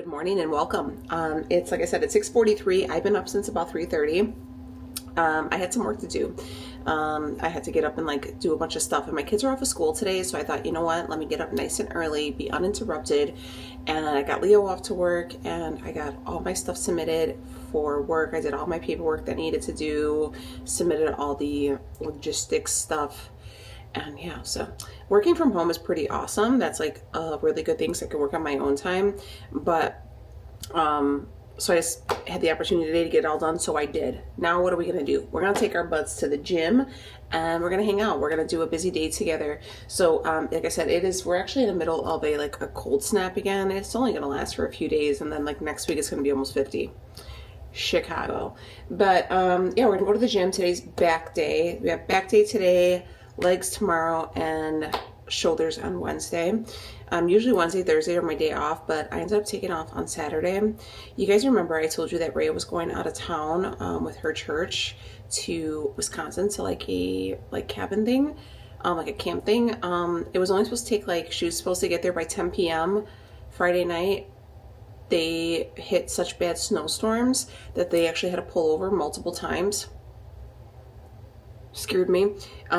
Good morning and welcome. It's like I said, it's 6:43. I've been up since about 3:30. I had some work to do. I had to get up and like do a bunch of stuff, and my kids are off of school today, so I thought, you know what, let me get up nice and early, be uninterrupted. And I got Leo off to work, and I got all my stuff submitted for work. I did all my paperwork that I needed to do, submitted all the logistics stuff. And yeah, so working from home is pretty awesome. That's like a really good thing, so I can work on my own time. But so I just had the opportunity today to get it all done, so I did. Now what are we gonna do? We're gonna take our butts to the gym and we're gonna hang out. We're gonna do a busy day together. So like I said, we're actually in the middle of a cold snap again. It's only gonna last for a few days, and then like next week it's gonna be almost 50. Chicago. But yeah, we're gonna go to the gym. Today's back day. We have back day today, legs tomorrow, and shoulders on Wednesday. Usually Wednesday, Thursday are my day off, but I ended up taking off on Saturday. You guys remember I told you that Rhea was going out of town with her church to Wisconsin to like a cabin thing, like a camp thing. It was only supposed to take she was supposed to get there by 10 p.m. Friday night. They hit such bad snowstorms that they actually had to pull over multiple times. Scared me.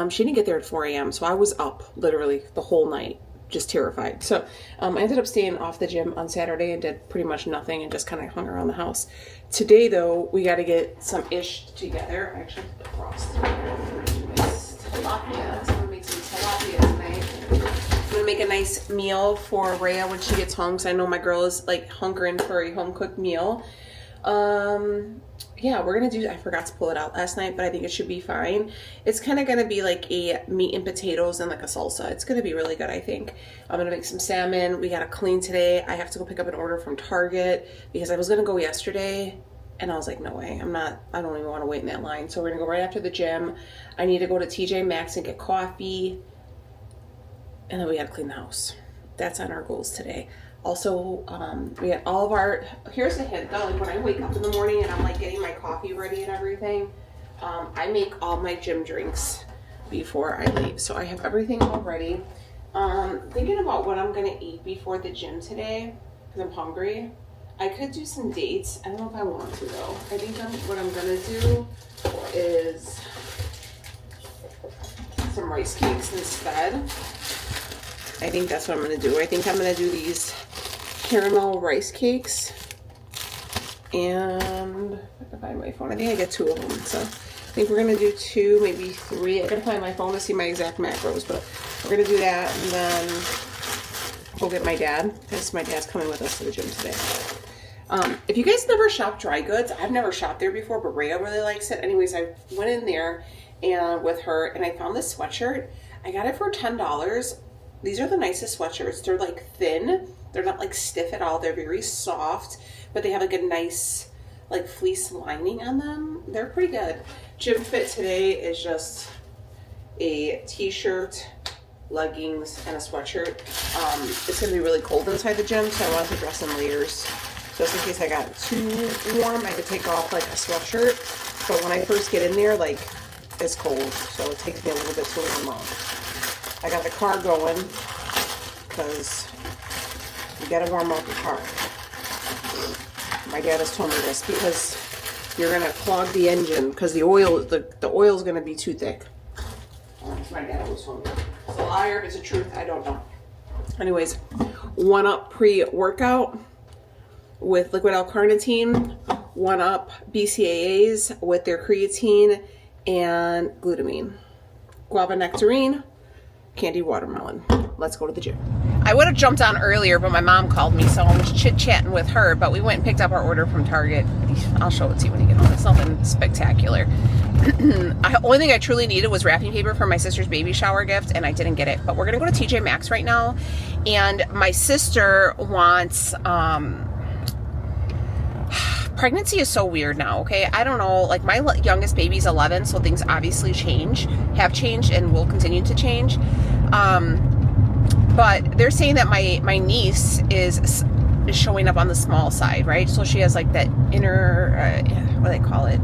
She didn't get there at 4 a.m. so I was up literally the whole night, just terrified. So I ended up staying off the gym on Saturday and did pretty much nothing and just kind of hung around the house. Today though, we got to get some ish together. I actually put the frost tilapia. So I'm gonna make some tilapia tonight. I'm gonna make a nice meal for Rhea when she gets home, because I know my girl is like hunkering for a home cooked meal. Yeah, we're gonna do, I forgot to pull it out last night, but I think it should be fine. It's kind of gonna be like a meat and potatoes and like a salsa. It's gonna be really good, I think. I'm gonna make some salmon. We gotta clean today. I have to go pick up an order from Target because I was gonna go yesterday and I was like, no way, I don't even want to wait in that line. So we're gonna go right after the gym. I need to go to TJ Maxx and get coffee, and then we gotta clean the house. That's on our goals today. Also, we had all of our, here's the hint though, like when I wake up in the morning and I'm like getting my coffee ready and everything, I make all my gym drinks before I leave. So I have everything all ready. Thinking about what I'm gonna eat before the gym today, because I'm hungry. I could do some dates. I don't know if I want to though. I think what I'm gonna do is some rice cakes instead. I think that's what I'm gonna do. I think I'm gonna do these caramel rice cakes, and if I can find my phone, I think I get 2 of them. So I think we're gonna do 2, maybe 3. I gotta find my phone to see my exact macros, but we're gonna do that, and then we'll get my dad, because my dad's coming with us to the gym today. If you guys never shop dry goods, I've never shopped there before, but Rhea really likes it. Anyways, I went in there and with her, and I found this sweatshirt. I got it for $10. These are the nicest sweatshirts. They're like thin. They're not like stiff at all. They're very soft, but they have like a nice like fleece lining on them. They're pretty good. Gym fit today is just a t-shirt, leggings, and a sweatshirt. It's gonna be really cold inside the gym, so I wanted to dress in layers. Just in case I got too warm, I could take off like a sweatshirt. But when I first get in there, like it's cold, so it takes me a little bit to warm up. I got the car going because you gotta warm up the car. My dad has told me this, because you're gonna clog the engine because the oil's gonna be too thick. My dad always told me. It's a liar, if it's a truth, I don't know. Anyways, 1-Up pre-workout with liquid L-CARNITINE, 1-Up BCAAs with their creatine and glutamine, guava nectarine, candied watermelon. Let's go to the gym. I would have jumped on earlier, but my mom called me, so I was chit-chatting with her, but we went and picked up our order from Target. I'll show it to you when you get home. It's nothing spectacular. The only thing I truly needed was wrapping paper for my sister's baby shower gift, and I didn't get it. But we're gonna go to TJ Maxx right now, and my sister wants pregnancy is so weird now, okay? I don't know, like my youngest baby's 11, so things obviously have changed, and will continue to change. But they're saying that my niece is showing up on the small side, right? So she has like that what do they call it?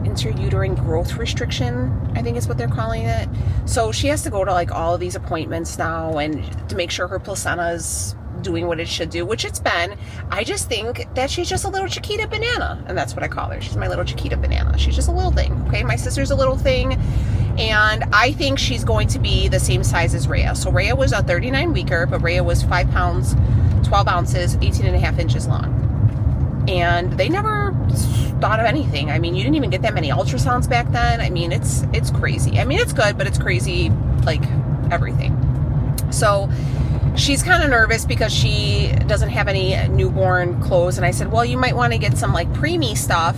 Intrauterine growth restriction, I think is what they're calling it. So she has to go to like all of these appointments now, and to make sure her placenta's doing what it should do, which it's been. I just think that she's just a little Chiquita banana, and that's what I call her. She's my little Chiquita banana. She's just a little thing, okay? My sister's a little thing, and I think she's going to be the same size as Rhea. So Rhea was a 39 weeker, but Rhea was 5 pounds, 12 ounces, 18.5 inches long. And they never thought of anything. I mean, you didn't even get that many ultrasounds back then. I mean, it's crazy. I mean, it's good, but it's crazy, like everything. So she's kind of nervous because she doesn't have any newborn clothes. And I said, well, you might want to get some like preemie stuff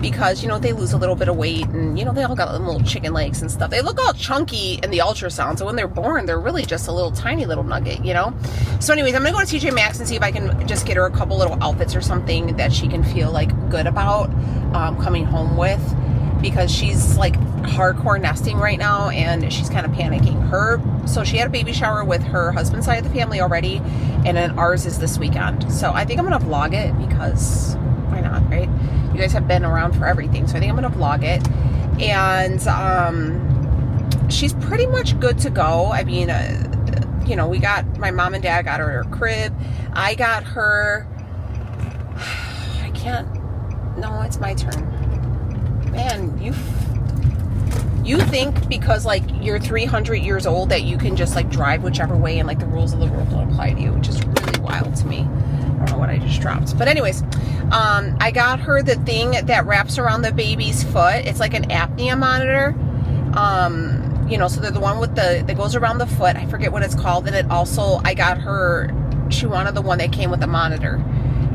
because, you know, they lose a little bit of weight and, you know, they all got little chicken legs and stuff. They look all chunky in the ultrasound. So when they're born, they're really just a little tiny little nugget, you know? So anyways, I'm going to go to TJ Maxx and see if I can just get her a couple little outfits or something that she can feel like good about coming home with, because she's like hardcore nesting right now and she's kind of panicking. So she had a baby shower with her husband's side of the family already, and then ours is this weekend. So I think I'm going to vlog it because why not, right? You guys have been around for everything. So I think I'm going to vlog it. And she's pretty much good to go. I mean, you know, my mom and dad got her crib. I got her, no, it's my turn. Man, you think because like you're 300 years old that you can just like drive whichever way and like the rules of the road don't apply to you, which is really wild to me. I don't know what I just dropped. But anyways, I got her the thing that wraps around the baby's foot. It's like an apnea monitor. You know, so they're the one with that goes around the foot. I forget what it's called. And it also, I got her, she wanted the one that came with the monitor.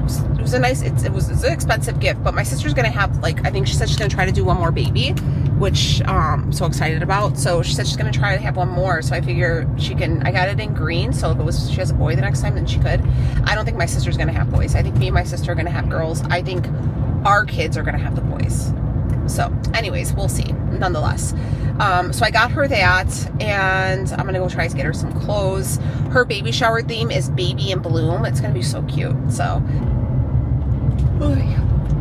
It was a nice, it's an expensive gift, but my sister's gonna have like, I think she said she's gonna try to do one more baby, which I'm so excited about. So she said she's gonna try to have one more. So I figure she can, I got it in green. So if she has a boy the next time, then she could. I don't think my sister's gonna have boys. I think me and my sister are gonna have girls. I think our kids are gonna have the boys. So anyways, we'll see nonetheless. So I got her that, and I'm gonna go try to get her some clothes. Her baby shower theme is baby in bloom. It's gonna be so cute. So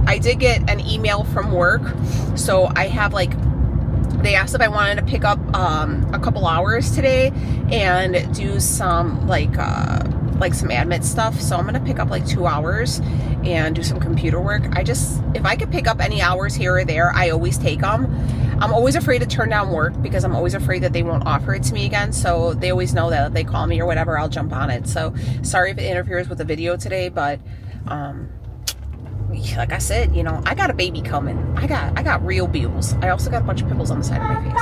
I did get an email from work. So I have like, they asked if I wanted to pick up a couple hours today and do some like some admin stuff. So I'm gonna pick up like 2 hours and do some computer work. If I could pick up any hours here or there, I always take them. I'm always afraid to turn down work because I'm always afraid that they won't offer it to me again. So they always know that if they call me or whatever, I'll jump on it. So sorry if it interferes with the video today, but like I said, you know, I got a baby coming. I got real bules. I also got a bunch of pimples on the side of my face.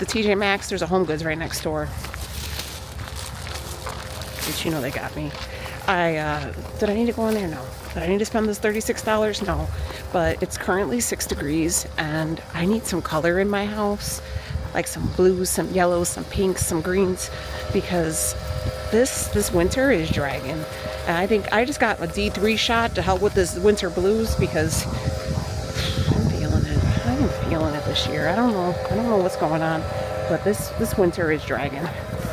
TJ Maxx, there's a Home Goods right next door. But you know they got me. Did I need to go in there? No. Did I need to spend this $36? No. But it's currently 6 degrees and I need some color in my house. Like some blues, some yellows, some pinks, some greens, because this winter is dragging. And I think I just got a D3 shot to help with this winter blues because I'm feeling it. I'm feeling it this year. I don't know what's going on. But this winter is dragging. All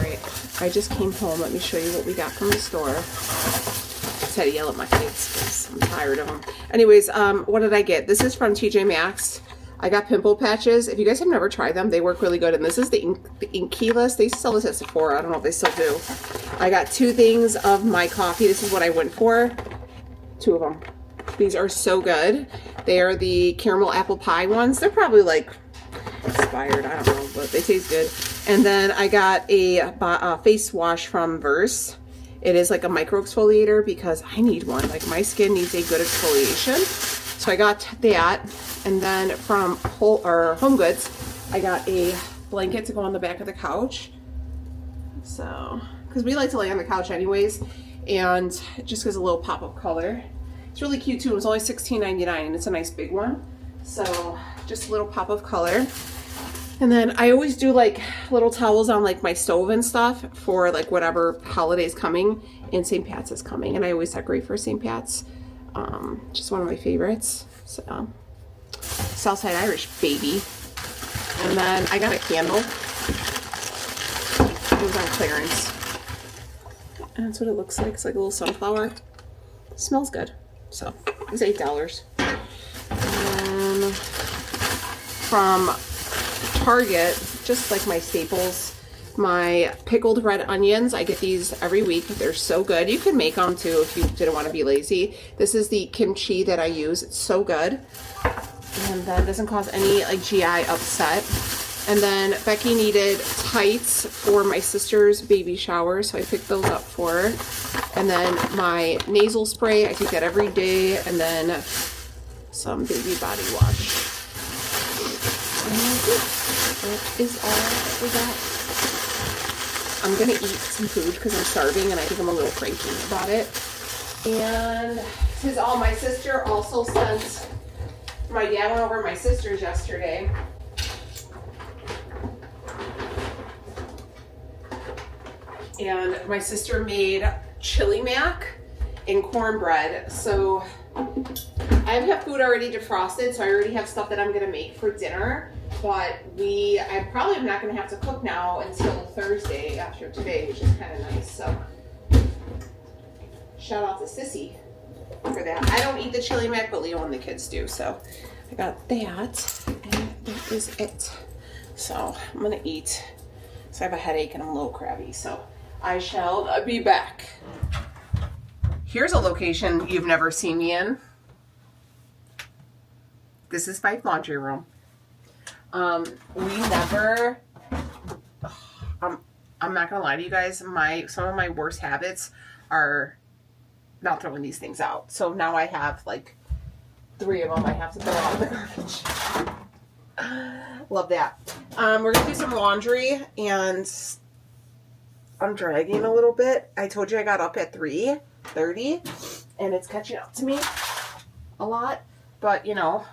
right, I just came home. Let me show you what we got from the store. I just had to yell at my kids because I'm tired of them. Anyways, what did I get? This is from TJ Maxx. I got pimple patches. If you guys have never tried them, they work really good. And this is the Inkeyless. They used to sell this at Sephora. I don't know if they still do. I got 2 things of my coffee. This is what I went for. 2 of them. These are so good. They are the caramel apple pie ones. They're probably like expired, I don't know, but they taste good. And then I got a face wash from Verse. It is like a micro exfoliator because I need one. Like my skin needs a good exfoliation. So I got that. And then from Home Goods, I got a blanket to go on the back of the couch. So, because we like to lay on the couch anyways. And it just gives a little pop of color. It's really cute too. It was only $16.99 and it's a nice big one. So just a little pop of color. And then I always do like little towels on like my stove and stuff for like whatever holiday's coming, and St. Pat's is coming, and I always decorate for St. Pat's. Just one of my favorites. So Southside Irish baby. And then I got a candle. It was on clearance. And that's what it looks like. It's like a little sunflower. It smells good. So it's $8. And from Target, just like my staples, my pickled red onions. I get these every week. They're so good. You can make them too if you didn't want to be lazy. This is the kimchi that I use. It's so good. And then doesn't cause any like GI upset. And then Becky needed tights for my sister's baby shower, so I picked those up for her. And then my nasal spray, I take that every day. And then some baby body wash. That is all we got. I'm gonna eat some food because I'm starving and I think I'm a little cranky about it. And this is all. My sister also sent, my dad went over to my sister's yesterday. And my sister made chili mac and cornbread. So I have food already defrosted, so I already have stuff that I'm gonna make for dinner. But I probably am not going to have to cook now until Thursday after today, which is kind of nice. So shout out to Sissy for that. I don't eat the chili mac, but Leo and the kids do. So I got that, and that is it. So I'm going to eat. So I have a headache and I'm a little crabby. So I shall be back. Here's a location you've never seen me in. This is my laundry room. We never, I'm not gonna lie to you guys, some of my worst habits are not throwing these things out. So now I have like 3 of them I have to throw out in the garbage. Love that. We're gonna do some laundry, and I'm dragging a little bit. I told you I got up at 3:30 and it's catching up to me a lot, but you know,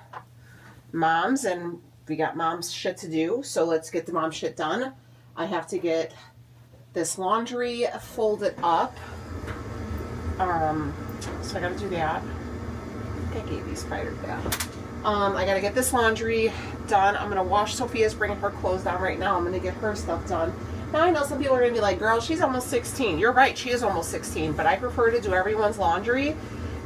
moms, and we got mom's shit to do, so let's get the mom shit done. I have to get this laundry folded up. So I gotta do that. I think I gave these spiders that. I gotta get this laundry done. I'm gonna wash Sophia's, bringing her clothes down right now. I'm gonna get her stuff done. Now I know some people are gonna be like, girl, she's almost 16. You're right, she is almost 16, but I prefer to do everyone's laundry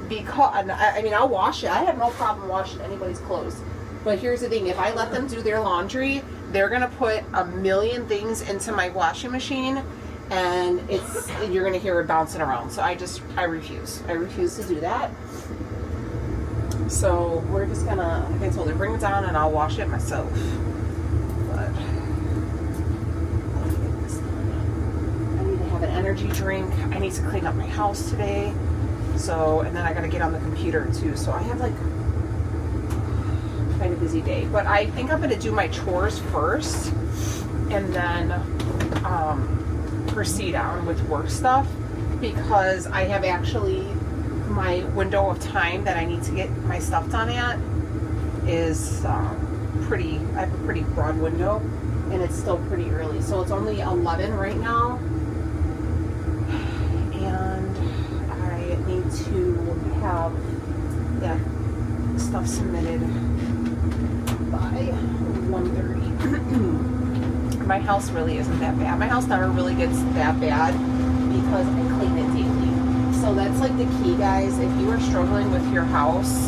because, I mean, I'll wash it. I have no problem washing anybody's clothes. But here's the thing, if I let them do their laundry, they're gonna put a million things into my washing machine, and you're gonna hear it bouncing around. So I refuse. I refuse to do that. So we're just gonna, like I told her, bring it down and I'll wash it myself. But let me get this done. I need to have an energy drink. I need to clean up my house today. So, and then I gotta get on the computer too. So I have like kind of busy day, but I think I'm going to do my chores first and then proceed on with work stuff, because I have actually, my window of time that I need to get my stuff done at is I have a pretty broad window, and it's still pretty early. So it's only 11 right now, and I need to have that stuff submitted by 1:30. My house really isn't that bad. My house never really gets that bad because I clean it daily. So that's like the key, guys. If you are struggling with your house,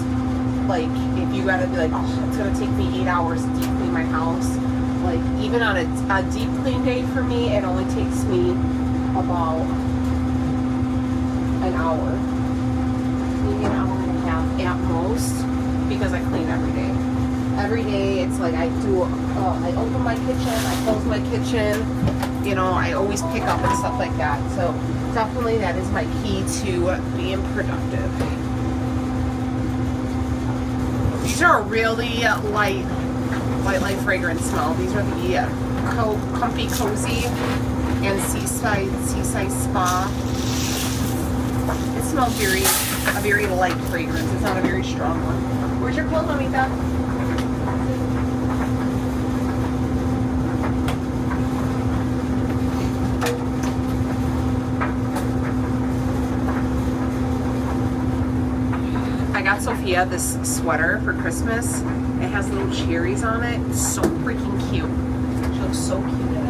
like if you gotta be like, oh, it's gonna take me 8 hours to deep clean my house, like even on a deep clean day for me, it only takes me about an hour, maybe an hour and a half at most, because I clean every day. Every day, it's like I open my kitchen, I close my kitchen, you know, I always pick up and stuff like that. So definitely that is my key to being productive. These are a really light fragrance smell. These are the Comfy Cozy and Seaside Spa. It smells a very light fragrance. It's not a very strong one. Where's your clothes, Mamita? I got Sophia this sweater for Christmas. It has little cherries on it. It's so freaking cute. She looks so cute in it.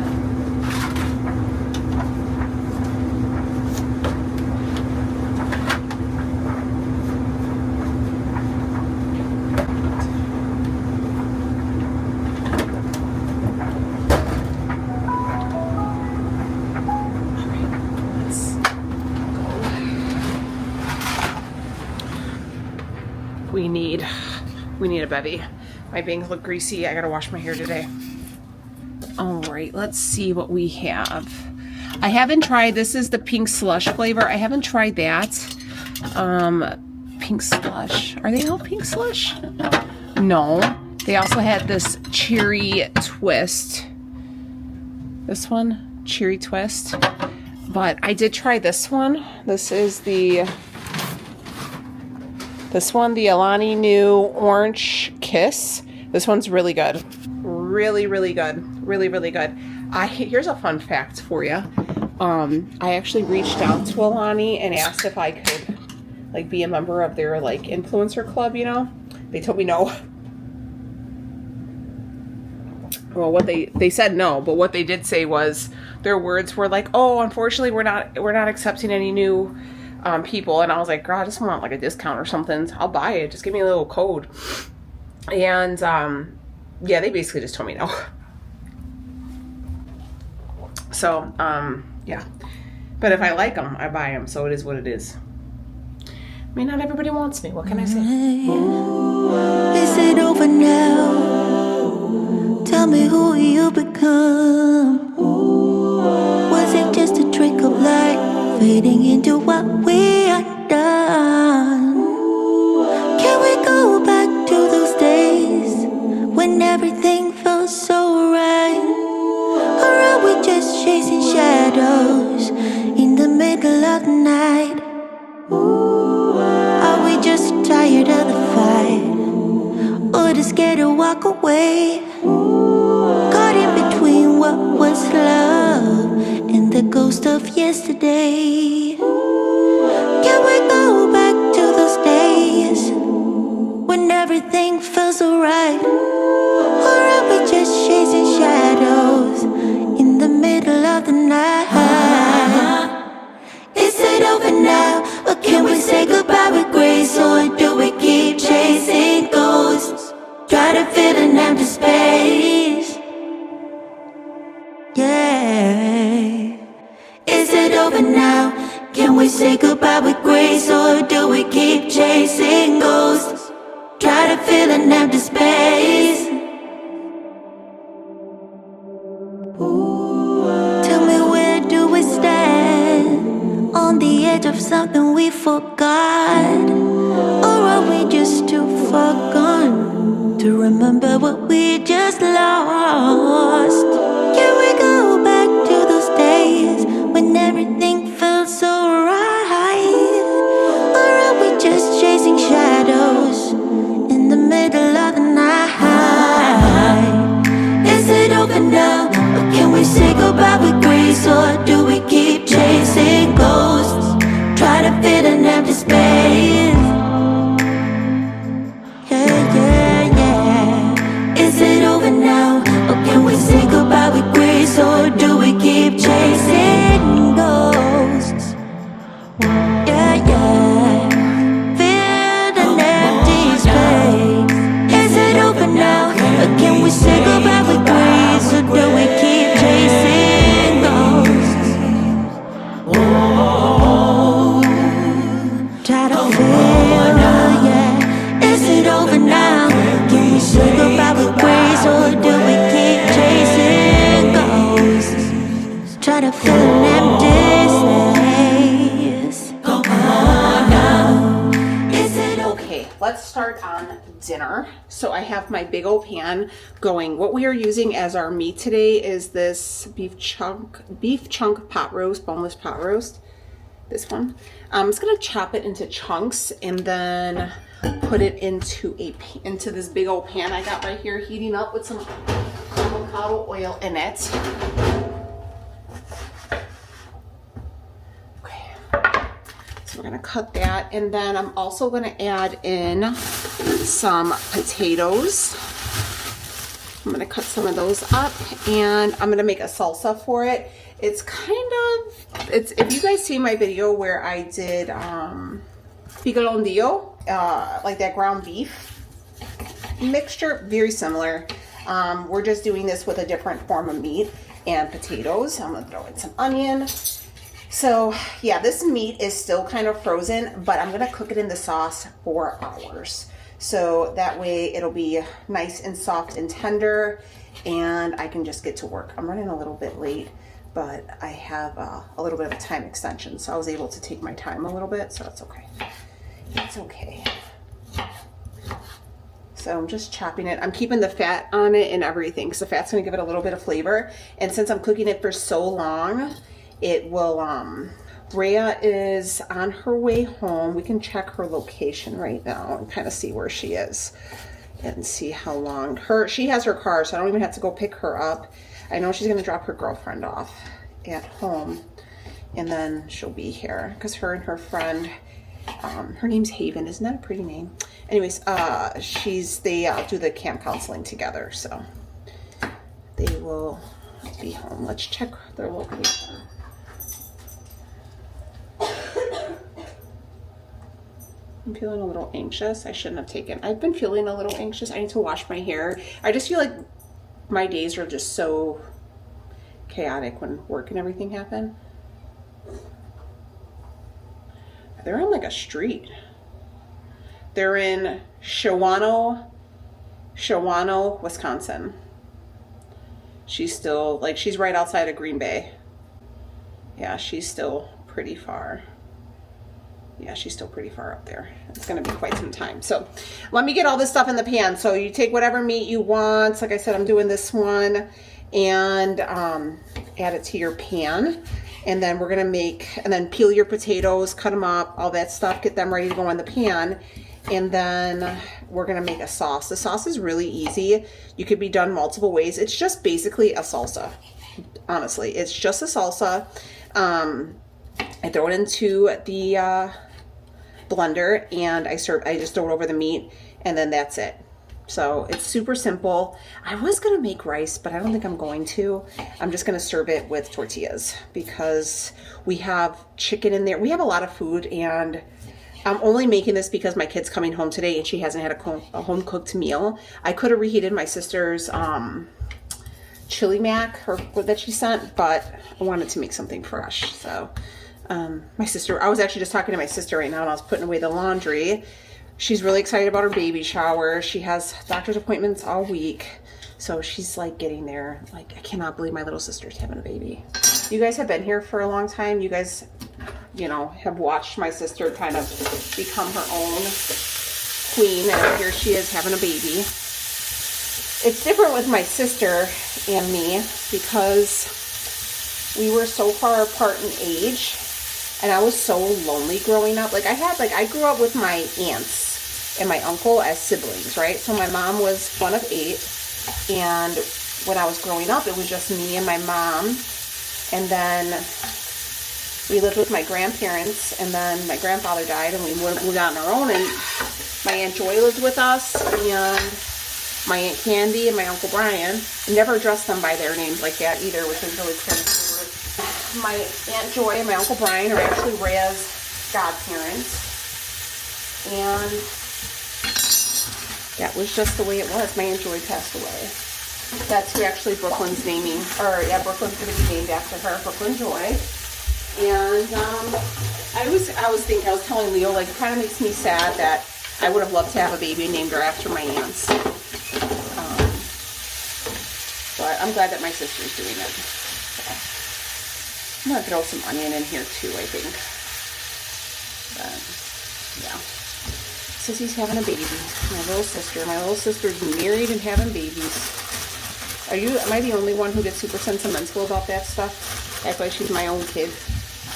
We need a bevy. My bangs look greasy. I gotta wash my hair today. All right, let's see what we have. I haven't tried, this is the pink slush flavor. I haven't tried that. Pink slush. Are they all pink slush? No. They also had this cherry twist. This one, cherry twist. But I did try this one. This is the Alani Nu Orange Kiss. This one's really good. Really good. Really good. Here's a fun fact for you. I actually reached out to Alani and asked if I could like be a member of their like influencer club, you know? They told me no. Well, they said no, but what they did say was their words were like, "Oh, unfortunately, we're not accepting any new people." And I was like, "Girl, I just want like a discount or something. I'll buy it. Just give me a little code." And yeah, they basically just told me no. So yeah, but if I like them, I buy them. So it is what it is. I mean, not everybody wants me. What can I say? Is it over now? Tell me who you become. Was it just a trick of light, fading into what we are done? Can we go back to those days when everything felt so right? Or are we just chasing shadows in the middle of the night? Are we just tired of the fight, or just scared to walk away? Caught in between what was love and the ghost of yesterday. Can we go back to those days when everything feels alright? Or are we just chasing shadows in the middle of the night? Is it over now, or can we say goodbye with grace? Or do we keep chasing ghosts, try to fill an empty space? Yeah. Is it over now? Can we say goodbye with grace? Or do we keep chasing ghosts, try to fill an empty space? Tell me, where do we stand? On the edge of something we forgot? Or are we just too far gone to remember what we just lost? Can we go back to those days when everything felt so right? Or are we just chasing shadows in the middle of the night? Is it over now, or can we say goodbye with grace? Or do we keep chasing ghosts, try to fill an empty space? Is it over now, or can we say goodbye with grace? Or do we keep chasing ghosts? Fill an empty space. Is it over now, or can we say goodbye with grace? Or do we keep chasing ghosts? Try to fill, yeah. Is it over now? Can we say goodbye with grace? Or do we keep chasing ghosts, try to fill an empty space? let's start on dinner. So I have my big old pan going. What we are using as our meat today is this beef chunk pot roast, boneless pot roast. This one. I'm just gonna chop it into chunks and then put it into this big old pan I got right here, heating up with some avocado oil in it. We're gonna cut that, and then I'm also gonna add in some potatoes. I'm gonna cut some of those up, and I'm gonna make a salsa for it. It's if you guys see my video where I did picolondillo, like that ground beef mixture, very similar. We're just doing this with a different form of meat and potatoes. I'm gonna throw in some onion. So yeah, this meat is still kind of frozen, but I'm gonna cook it in the sauce for hours. So that way it'll be nice and soft and tender, and I can just get to work. I'm running a little bit late, but I have a little bit of a time extension, so I was able to take my time a little bit, so it's okay. It's okay. So I'm just chopping it. I'm keeping the fat on it and everything, because the fat's gonna give it a little bit of flavor. And since I'm cooking it for so long, it will, Rhea is on her way home. We can check her location right now and kind of see where she is and see how long she has her car, so I don't even have to go pick her up. I know she's going to drop her girlfriend off at home, and then she'll be here because her and her friend, her name's Haven. Isn't that a pretty name? Anyways, they do the camp counseling together, so they will be home. Let's check their location. I'm feeling a little anxious. I've been feeling a little anxious. I need to wash my hair. I just feel like my days are just so chaotic when work and everything happen. They're on like a street. They're in Shawano, Wisconsin. She's right outside of Green Bay. Yeah, she's still pretty far. Yeah, she's still pretty far up there. It's going to be quite some time. So let me get all this stuff in the pan. So you take whatever meat you want. Like I said, I'm doing this one, and add it to your pan. And then we're going to then peel your potatoes, cut them up, all that stuff, get them ready to go in the pan. And then we're going to make a sauce. The sauce is really easy. You could be done multiple ways. It's just basically a salsa. Honestly, it's just a salsa. I throw it into the blender, and I just throw it over the meat, and then that's it. So it's super simple. I was gonna make rice, but I don't think I'm going to. I'm just gonna serve it with tortillas because we have chicken in there. We have a lot of food, and I'm only making this because my kid's coming home today and she hasn't had a home cooked meal. I could have reheated my sister's chili mac that she sent, but I wanted to make something fresh. So my sister, I was actually just talking to my sister right now, and I was putting away the laundry. She's really excited about her baby shower. She has doctor's appointments all week, so she's like getting there. Like, I cannot believe my little sister's having a baby. You guys have been here for a long time. You guys, have watched my sister kind of become her own queen, and here she is having a baby. It's different with my sister and me because we were so far apart in age, and I was so lonely growing up. I grew up with my aunts and my uncle as siblings, right? So my mom was one of 8, and when I was growing up, it was just me and my mom, and then we lived with my grandparents, and then my grandfather died, and we moved out on our own, and my Aunt Joy lived with us, and my Aunt Candy and my Uncle Brian. I never addressed them by their names like that either, which is really crazy. My Aunt Joy and my Uncle Brian are actually Rhea's godparents, and that was just the way it was. My Aunt Joy passed away. That's who actually Brooklyn's naming, Brooklyn's going to be named after her, Brooklyn Joy. And I was telling Leo, it kind of makes me sad that I would have loved to have a baby named her after my aunts. But I'm glad that my sister's doing it. So I'm going to throw some onion in here too, I think. But, yeah. Sissy's having a baby. My little sister. My little sister's married and having babies. Am I the only one who gets super sentimental about that stuff? Act like she's my own kid.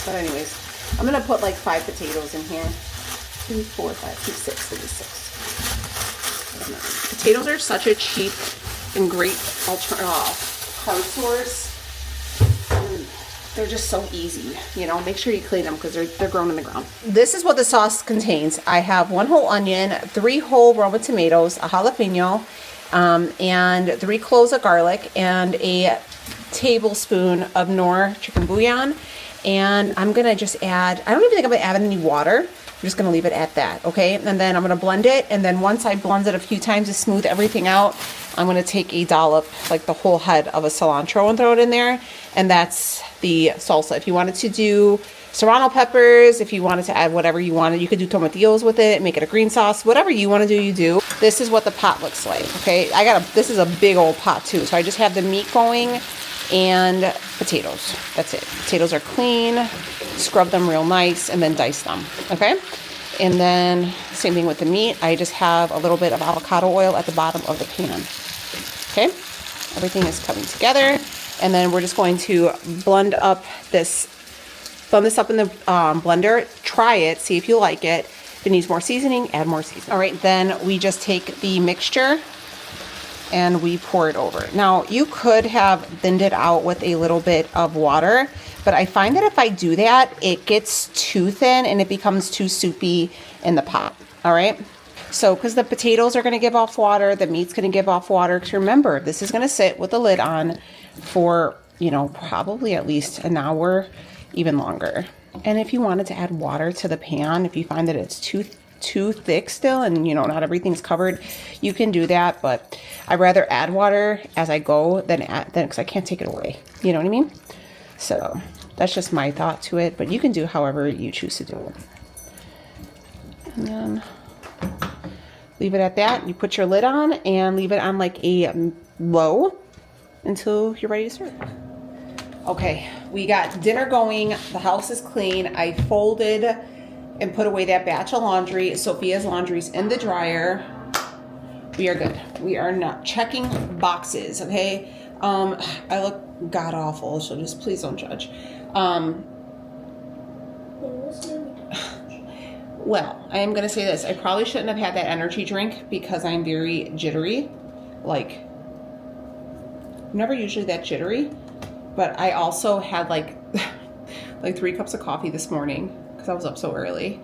But anyways, I'm gonna put like 5 potatoes in here. 2, 4, 5, 6. Maybe 6. Potatoes are such a cheap and great carb source. They're just so easy, you know. Make sure you clean them because they're grown in the ground. This is what the sauce contains. I have 1 whole onion, 3 whole Roma tomatoes, a jalapeno, and 3 cloves of garlic, and a tablespoon of Knorr chicken bouillon. And I'm gonna just add, I don't even think I'm gonna add any water. I'm just gonna leave it at that, okay? And then I'm gonna blend it, and then once I blend it a few times to smooth everything out, I'm gonna take a dollop, like the whole head of a cilantro, and throw it in there, and that's the salsa. If you wanted to do serrano peppers, if you wanted to add whatever you wanted, you could do tomatillos with it, make it a green sauce, whatever you wanna do, you do. This is what the pot looks like, okay? This is a big old pot too, so I just have the meat going and potatoes. That's it. Potatoes are clean, scrub them real nice, and then dice them, okay? And then same thing with the meat. I just have a little bit of avocado oil at the bottom of the pan, okay? Everything is coming together, and then we're just going to blend this up in the blender. Try it, see if you like it. If it needs more seasoning, add more seasoning. All right, then we just take the mixture and we pour it over. Now, you could have thinned it out with a little bit of water, but I find that if I do that, it gets too thin and it becomes too soupy in the pot, all right? So, because the potatoes are gonna give off water, the meat's gonna give off water. Because remember, this is gonna sit with the lid on for, you know, probably at least an hour, even longer. And if you wanted to add water to the pan, if you find that it's too thick still and, you know, not everything's covered, you can do that, but I'd rather add water as I go than because I can't take it away, you know what I mean? So that's just my thought to it, but you can do however you choose to do it. And then leave it at that. You put your lid on and leave it on like a low until you're ready to serve. Okay, we got dinner going. The house is clean. I folded and put away that batch of laundry. Sophia's laundry's in the dryer. We are good. We are not checking boxes, okay? I look god awful, so just please don't judge. Well, I am gonna say this. I probably shouldn't have had that energy drink because I'm very jittery. Like, I'm never usually that jittery, but I also had like 3 cups of coffee this morning because I was up so early.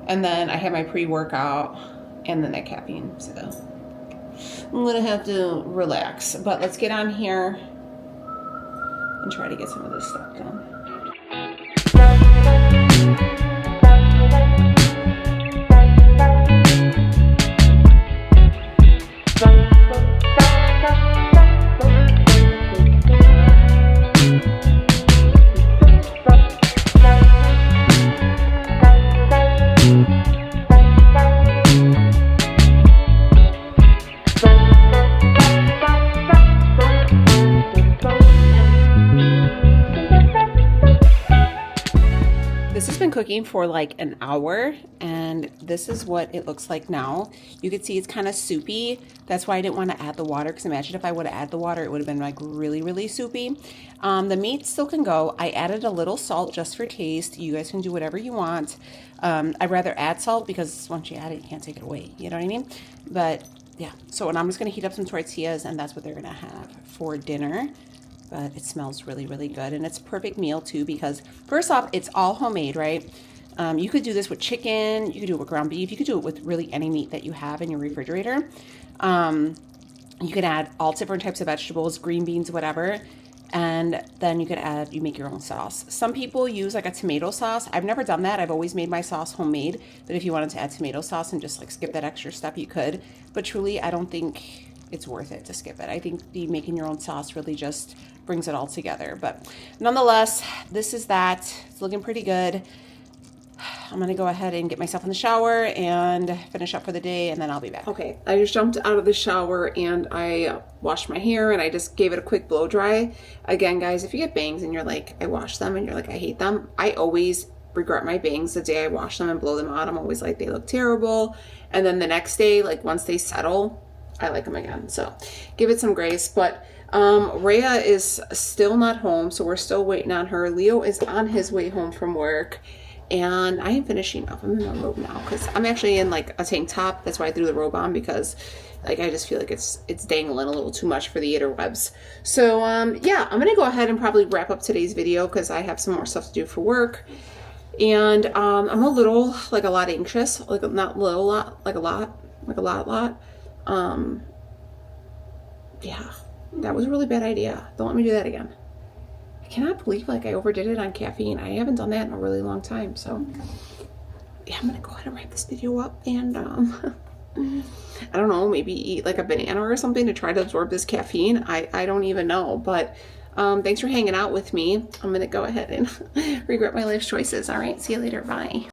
And then I had my pre-workout and then that caffeine, so I'm gonna have to relax. But let's get on here and try to get some of this stuff done. Cooking for like an hour, and this is what it looks like now. You can see it's kind of soupy. That's why I didn't want to add the water, because imagine if I would have added the water, it would have been like really soupy. The meat still can go. I added a little salt just for taste. You guys can do whatever you want. I'd rather add salt because once you add it, you can't take it away. You know what I mean? But yeah, so and I'm just gonna heat up some tortillas, and that's what they're gonna have for dinner. But it smells really good, and it's a perfect meal too, because first off, it's all homemade, right? You could do this with chicken, you could do it with ground beef, you could do it with really any meat that you have in your refrigerator. You can add all different types of vegetables, green beans, whatever, and then you make your own sauce. Some people use like a tomato sauce. I've never done that. I've always made my sauce homemade, but if you wanted to add tomato sauce and just like skip that extra step, you could. But truly, I don't think it's worth it to skip it. I think making your own sauce really just brings it all together. But nonetheless, this is that. It's looking pretty good. I'm gonna go ahead and get myself in the shower and finish up for the day, and then I'll be back. Okay, I just jumped out of the shower and I washed my hair and I just gave it a quick blow dry. Again, guys, if you get bangs and you're like, I wash them and you're like, I hate them, I always regret my bangs the day I wash them and blow them out. I'm always like, they look terrible. And then the next day, like once they settle, I like them again. So give it some grace. But Rhea is still not home, so we're still waiting on her. Leo is on his way home from work, and I am finishing up. I'm in my robe now because I'm actually in like a tank top. That's why I threw the robe on, because like I just feel like it's dangling a little too much for the interwebs. So yeah, I'm gonna go ahead and probably wrap up today's video because I have some more stuff to do for work. And I'm a little, like a lot anxious, like not little lot, like a lot. Yeah, that was a really bad idea. Don't let me do that again. I cannot believe like I overdid it on caffeine. I haven't done that in a really long time. So yeah, I'm gonna go ahead and wrap this video up, and I don't know, maybe eat like a banana or something to try to absorb this caffeine. I don't even know, but thanks for hanging out with me. I'm gonna go ahead and regret my life choices. All right, see you later. Bye.